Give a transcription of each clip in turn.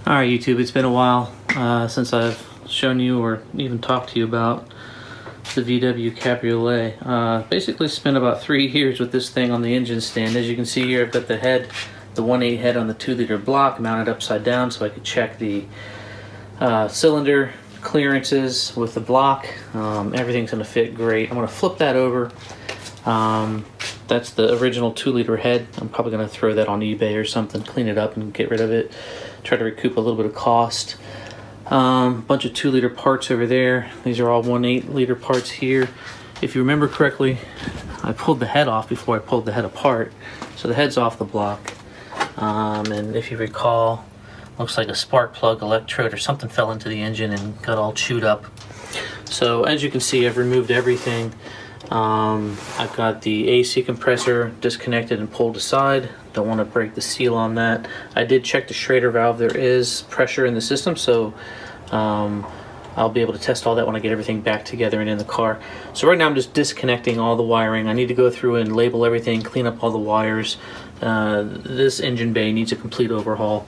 Alright YouTube, it's been a while since I've shown you or even talked to you about the VW Cabriolet. Basically spent about 3 years with this thing on the engine stand. As you can see here, I've got the head, the 1.8 head on the 2-liter block mounted upside down so I could check the cylinder clearances with the block. Everything's going to fit great. I'm going to flip that over. That's the original 2-liter head. I'm probably going to throw that on eBay or something, clean it up and get rid of it. Try to recoup a little bit of cost. Bunch of 2-liter parts over there. These are all 1.8 liter parts here. If you remember correctly, I pulled the head off before I pulled the head apart. So the head's off the block. And if you recall, looks like a spark plug electrode or something fell into the engine and got all chewed up. So as you can see, I've removed everything. I've got the AC compressor disconnected and pulled aside. Don't want to break the seal on that. I did check the Schrader valve. There is pressure in the system, so I'll be able to test all that when I get everything back together and in the car. So right now I'm just disconnecting all the wiring. I need to go through and label everything, clean up all the wires. This engine bay needs a complete overhaul.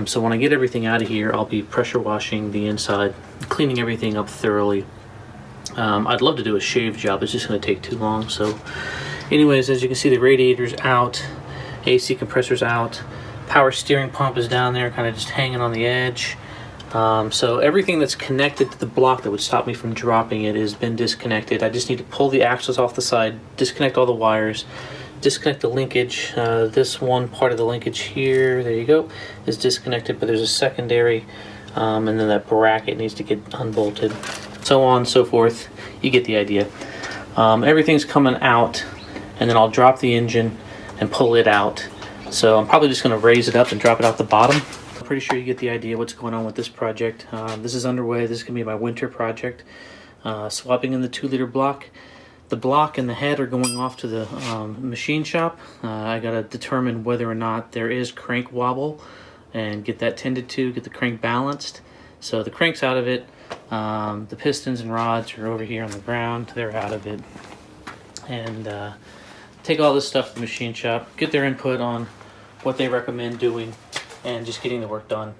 So when I get everything out of here, I'll be pressure washing the inside, cleaning everything up thoroughly. I'd love to do a shave job, it's just going to take too long. So anyways, as you can see, the radiator's out, AC compressor's out, power steering pump is down there kind of just hanging on the edge. So everything that's connected to the block that would stop me from dropping it has been disconnected. I just need to pull the axles off the side, disconnect all the wires, disconnect the linkage. This one part of the linkage here, there you go, is disconnected, but there's a secondary, and then that bracket needs to get unbolted. So on and so forth. You get the idea. Everything's coming out, and then I'll drop the engine and pull it out. So I'm probably just going to raise it up and drop it out the bottom. I'm pretty sure you get the idea what's going on with this project. This is underway. This is going to be my winter project. Swapping in the 2-liter block. The block and the head are going off to the machine shop. I got to determine whether or not there is crank wobble and get that tended to, get the crank balanced. So the crank's out of it. The pistons and rods are over here on the ground. They're out of it. And take all this stuff to the machine shop, get their input on what they recommend doing, and just getting the work done.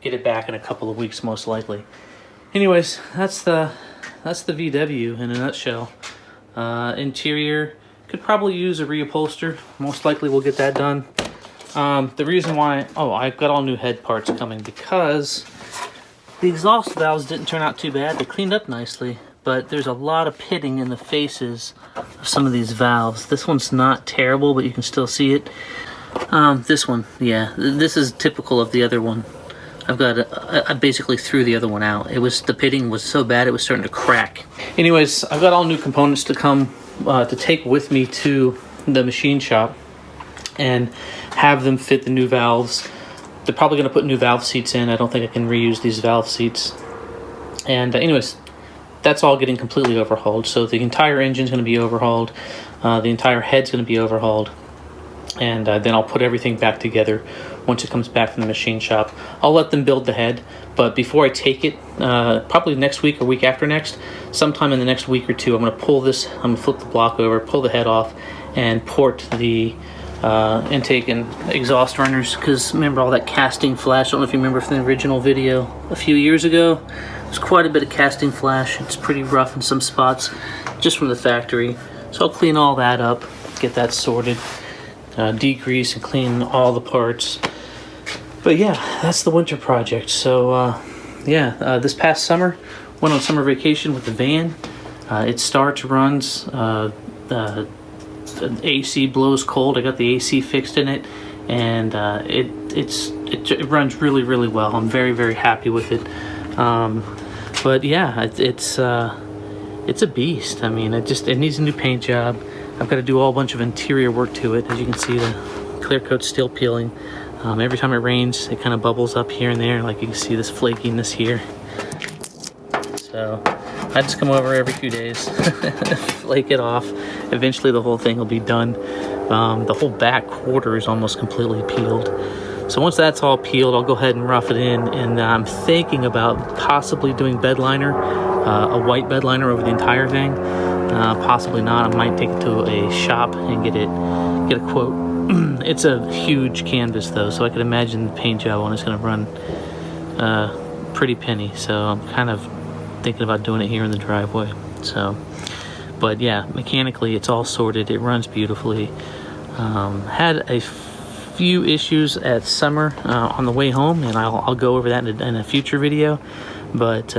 Get it back in a couple of weeks, most likely. Anyways, that's the VW in a nutshell. Interior could probably use a reupholster. Most likely we'll get that done. The reason why, I've got all new head parts coming because the exhaust valves didn't turn out too bad. They cleaned up nicely, but there's a lot of pitting in the faces of some of these valves. This one's not terrible, but you can still see it. This one, yeah, this is typical of the other one. I basically threw the other one out. The pitting was so bad it was starting to crack. Anyways, I've got all new components to come to take with me to the machine shop and have them fit the new valves. They're probably going to put new valve seats in. I don't think I can reuse these valve seats. And anyways, that's all getting completely overhauled. So the entire engine's going to be overhauled. The entire head's going to be overhauled. And then I'll put everything back together once it comes back from the machine shop. I'll let them build the head. But before I take it, probably next week or week after next, sometime in the next week or two, I'm going to pull this, I'm going to flip the block over, pull the head off, and port the intake and exhaust runners, because remember all that casting flash. I don't know if you remember from the original video a few years ago. There's quite a bit of casting flash. It's pretty rough in some spots just from the factory. So I'll clean all that up, get that sorted, degrease and clean all the parts. But yeah, that's the winter project. So this past summer, went on summer vacation with the van. It starts, runs, AC blows cold. I got the AC fixed in it, and it runs really, really well. I'm very, very happy with it. But yeah, it's a beast. I mean, it needs a new paint job. I've got to do a whole bunch of interior work to it. As you can see, the clear coat's still peeling. Every time it rains, it kind of bubbles up here and there. Like you can see this flakiness here. So I just come over every few days, flake it off. Eventually the whole thing will be done. The whole back quarter is almost completely peeled. So once that's all peeled, I'll go ahead and rough it in. And I'm thinking about possibly doing bed liner, a white bed liner over the entire thing. Possibly not. I might take it to a shop and get a quote It's a huge canvas though, so I could imagine the paint job on it's going to run pretty penny. So I'm kind of thinking about doing it here in the driveway. So, but yeah, mechanically it's all sorted. It runs beautifully. Had a few issues at summer on the way home, and I'll go over that in a future video. But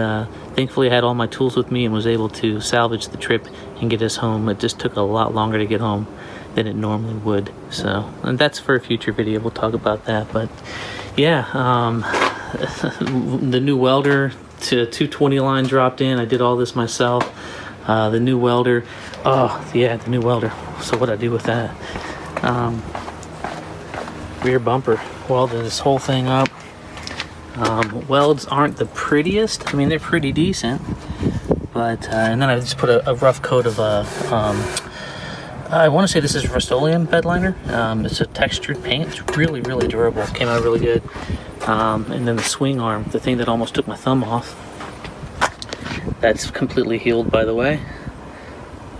thankfully I had all my tools with me and was able to salvage the trip and get us home. It just took a lot longer to get home than it normally would. So, and that's for a future video. We'll talk about that. But yeah, the new welder to 220 line dropped in. I did all this myself. The new welder. Oh yeah, the new welder. So what I do with that? Rear bumper. Welded this whole thing up. Welds aren't the prettiest. I mean, they're pretty decent, but and then I just put a rough coat of I want to say this is Rust-Oleum bed liner. It's a textured paint. It's really, really durable. Came out really good. And then the swing arm, the thing that almost took my thumb off, that's completely healed, by the way.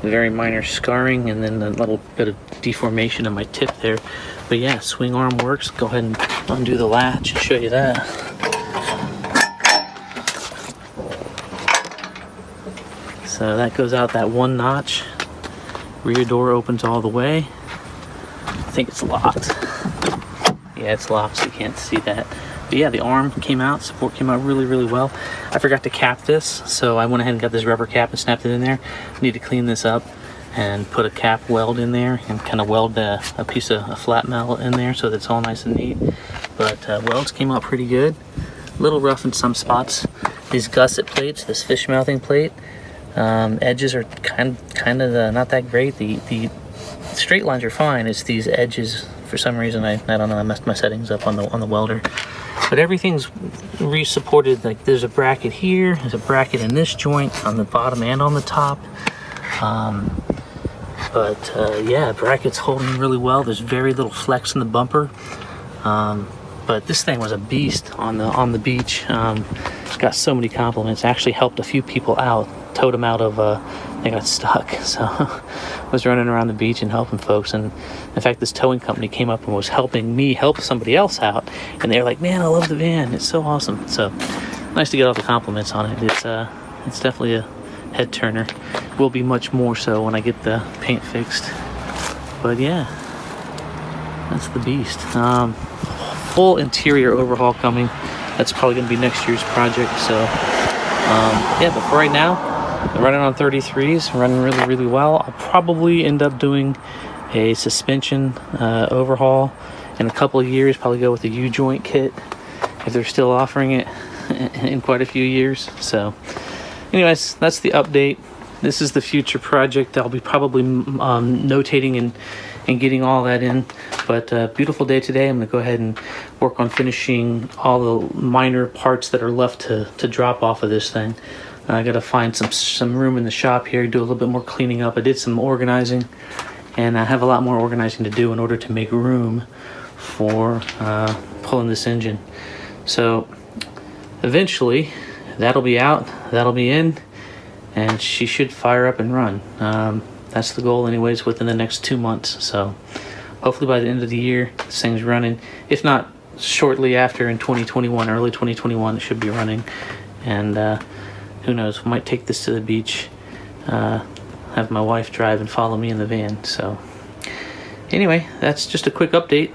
Very minor scarring, and then a little bit of deformation in my tip there. But yeah, swing arm works. Go ahead and undo the latch and show you that. So that goes out that one notch. Rear door opens all the way. I think it's locked. Yeah, it's locked, so you can't see that. But yeah, the arm came out, support came out really, really well. I forgot to cap this, so I went ahead and got this rubber cap and snapped it in there. Need to clean this up and put a cap weld in there and kind of weld a piece of a flat metal in there so that it's all nice and neat. But welds came out pretty good. A little rough in some spots. These gusset plates, this fish mouthing plate, edges are kind of not that great. The straight lines are fine. It's these edges, for some reason, I don't know, I messed my settings up on the welder. But everything's re-supported. Like there's a bracket here, there's a bracket in this joint on the bottom and on the top. Yeah, bracket's holding really well. There's very little flex in the bumper. But this thing was a beast on the beach. Got so many compliments. Actually helped a few people out. Towed them out of, they got stuck. So I was running around the beach and helping folks. And in fact, this towing company came up and was helping me help somebody else out. And they were like, man, I love the van. It's so awesome. So nice to get all the compliments on it. It's definitely a head turner. Will be much more so when I get the paint fixed. But yeah, that's the beast. Full interior overhaul coming. That's probably going to be next year's project. So yeah, but for right now, I'm running on 33s, running really, really well. I'll probably end up doing a suspension overhaul in a couple of years. Probably go with the U-joint kit if they're still offering it in quite a few years. So anyways, that's the update. This is the future project. I'll be probably notating and getting all that in. But beautiful day today. I'm gonna go ahead and work on finishing all the minor parts that are left to drop off of this thing. I gotta find some room in the shop here, do a little bit more cleaning up. I did some organizing, and I have a lot more organizing to do in order to make room for pulling this engine. So eventually that'll be out, that'll be in, and she should fire up and run. That's the goal anyways, within the next 2 months. So hopefully by the end of the year, this thing's running. If not shortly after in 2021, early 2021, it should be running. And who knows, we might take this to the beach, have my wife drive and follow me in the van. So anyway, that's just a quick update.